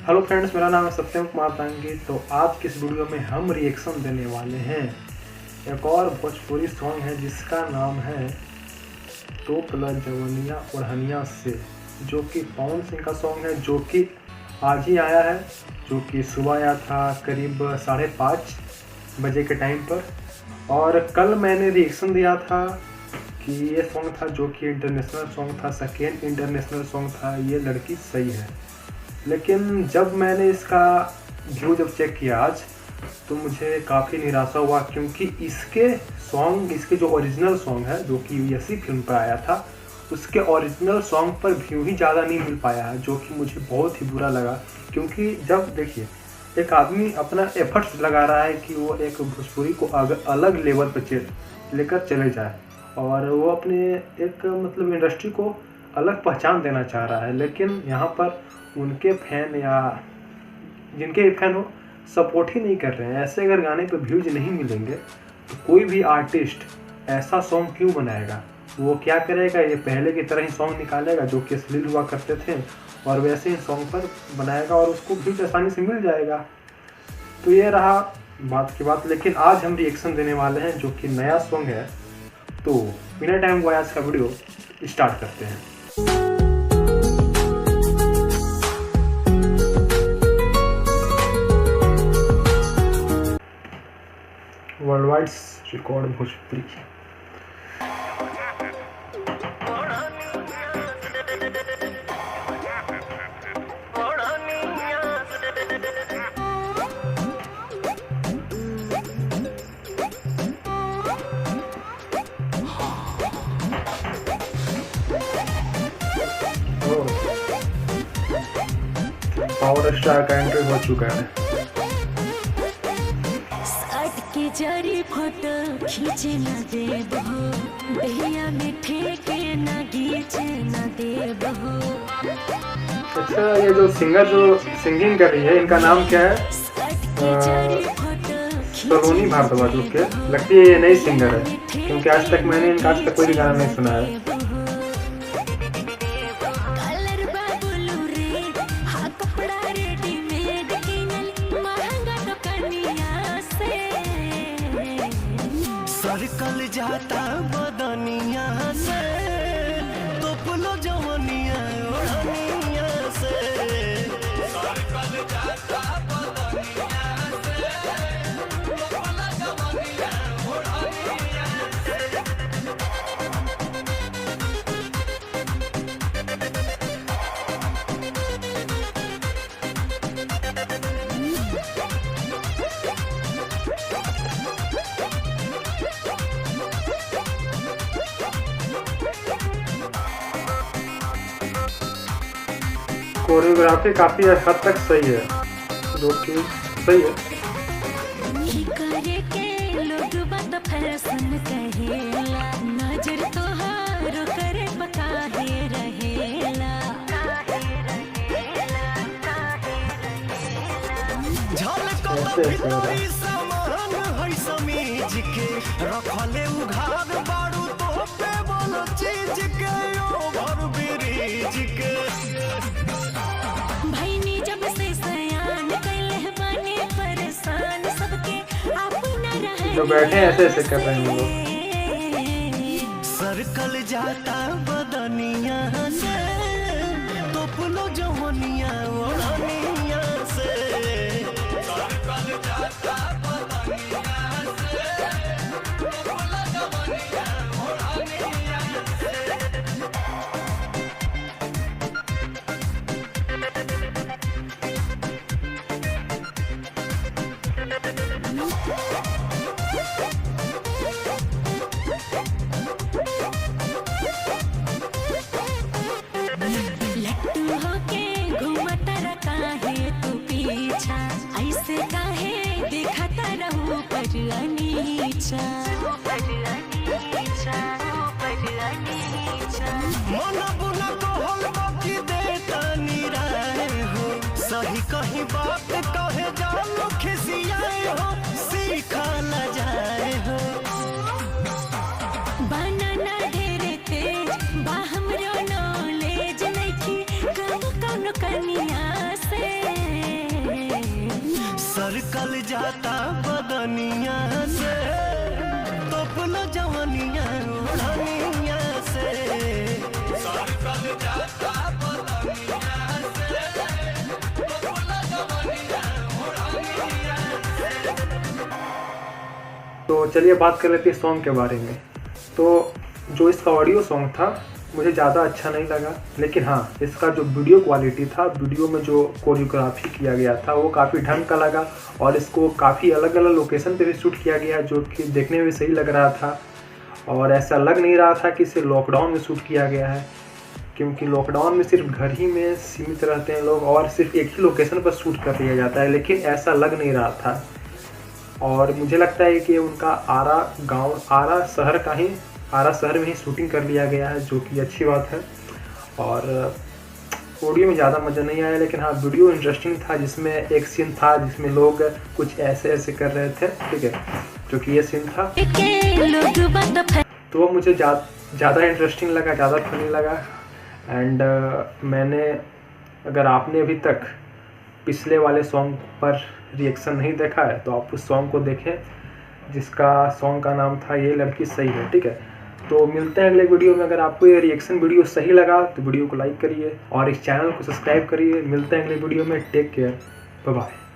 Hello friends, मेरा नाम है सत्यम कुमार तांगी। तो आज की इस वीडियो में हम रिएक्शन देने वाले हैं एक और भोजपुरी सॉन्ग है जिसका नाम है तो प्लस जवनिया ओढ़निया से, जो कि पवन सिंह का सॉन्ग है, जो कि आज ही आया है, जो कि सुबह आया था करीब 5:30 बजे के टाइम पर। और कल मैंने रिएक्शन दिया था कि ये सॉन्ग था जो कि इंटरनेशनल सॉन्ग था, सेकेंड इंटरनेशनल सॉन्ग था, ये लड़की सही है। लेकिन जब मैंने इसका व्यू जब चेक किया आज, तो मुझे काफ़ी निराशा हुआ, क्योंकि इसके जो ओरिजिनल सॉन्ग है जो कि यूएससी फिल्म पर आया था, उसके ओरिजिनल सॉन्ग पर व्यू ही ज़्यादा नहीं मिल पाया है, जो कि मुझे बहुत ही बुरा लगा। क्योंकि जब देखिए एक आदमी अपना एफर्ट्स लगा रहा है कि वो एक भोजपुरी को अलग लेवल पर लेकर चले जाए, और वो अपने एक मतलब इंडस्ट्री को अलग पहचान देना चाह रहा है, लेकिन यहाँ पर उनके फैन या जिनके भी फैन हो सपोर्ट ही नहीं कर रहे हैं। ऐसे अगर गाने पे व्यूज नहीं मिलेंगे तो कोई भी आर्टिस्ट ऐसा सॉन्ग क्यों बनाएगा? वो क्या करेगा? ये पहले की तरह ही सॉन्ग निकालेगा जो कि अश्लील हुआ करते थे, और वैसे ही सॉन्ग पर बनाएगा और उसको व्यूज आसानी से मिल जाएगा। तो ये रहा बात की बात। लेकिन आज हम रिएक्शन देने वाले हैं जो कि नया सॉन्ग है। तो बिना टाइम गवाए आज का वीडियो स्टार्ट करते हैं। World wide record Bhojpuri. Power star का एंट्री हो चुका है। के जरी फोटो खींचे न देबहो, दहिया में ठेके न गीचे न देबहो। अच्छा, ये जो सिंगर जो सिंगिंग कर रही है, इनका नाम क्या है? सलोनी भारद्वाज। के लगती है ये नई सिंगर है, क्योंकि आज तक मैंने इनका कोई भी गाना नहीं सुना है। सर्कल जाता बदनिया से, तो पुलो जवनिया ओढ़निया से, सर्कल जाता बदनिया से, तो पुलो जवनिया ओढ़निया कोरियोग्राफी काफी हद तक सही है, जो कि सही है। रखले उघार बारू तो पे बोलो चीज के ओवर ब्रिज के भईनी जब से सयान कैले बानी परेशान, सबके अपना रहे जो बैठे ऐसे ऐसे कर रहे हैं लोग। सर्कल जाता बदनिया से, तो पुलो जवनिया ओढ़निया से, सर्कल जाता बदनिया से, तो पुलो जवनिया ओढ़निया से। लट्टू होके घूमता काहे तू पीछा, ऐसे काहे दिखता रहू पर अनीचा। मन बुना कहल बाकी देता निराए हो, सही कहीं बात कहे जानो खिसियाए हो, सीखा न जाए हो। बनाना ढेरे तेज बा हमरो नॉलेज नहीं, कब कौन कनिया से सरकल जाता बदनिया से, तोपल जवनिया ओढ़निया से, सरकल जाता बदनिया से, तोपल जवनिया ओढ़निया से। तो चलिए बात कर लेते हैं सॉन्ग के बारे में। तो जो इसका ऑडियो सॉन्ग था मुझे ज़्यादा अच्छा नहीं लगा, लेकिन हाँ इसका जो वीडियो क्वालिटी था, वीडियो में जो कोरियोग्राफी किया गया था वो काफ़ी ढंग का लगा, और इसको काफ़ी अलग अलग लोकेशन पे भी शूट किया गया जो कि देखने में सही लग रहा था। और ऐसा लग नहीं रहा था कि इसे लॉकडाउन में शूट किया गया है, क्योंकि लॉकडाउन में सिर्फ घर ही में सीमित रहते हैं लोग और सिर्फ एक ही लोकेशन पर शूट कर लिया जाता है, लेकिन ऐसा लग नहीं रहा था। और मुझे लगता है कि उनका आरा शहर में ही शूटिंग कर लिया गया है, जो कि अच्छी बात है। और ऑडियो में ज़्यादा मज़ा नहीं आया, लेकिन हाँ वीडियो इंटरेस्टिंग था, जिसमें एक सीन था जिसमें लोग कुछ ऐसे कर रहे थे, ठीक है, जो कि ये सीन था। तो वो मुझे ज़्यादा इंटरेस्टिंग लगा, ज़्यादा फनी लगा। एंड अगर आपने अभी तक पिछले वाले सॉन्ग पर रिएक्शन नहीं देखा है तो आप उस सॉन्ग को देखें, जिसका सॉन्ग का नाम था ये लड़की सही है, ठीक है। तो मिलते हैं अगले वीडियो में। अगर आपको ये रिएक्शन वीडियो सही लगा तो वीडियो को लाइक करिए और इस चैनल को सब्सक्राइब करिए। मिलते हैं अगले वीडियो में। Take care, bye bye.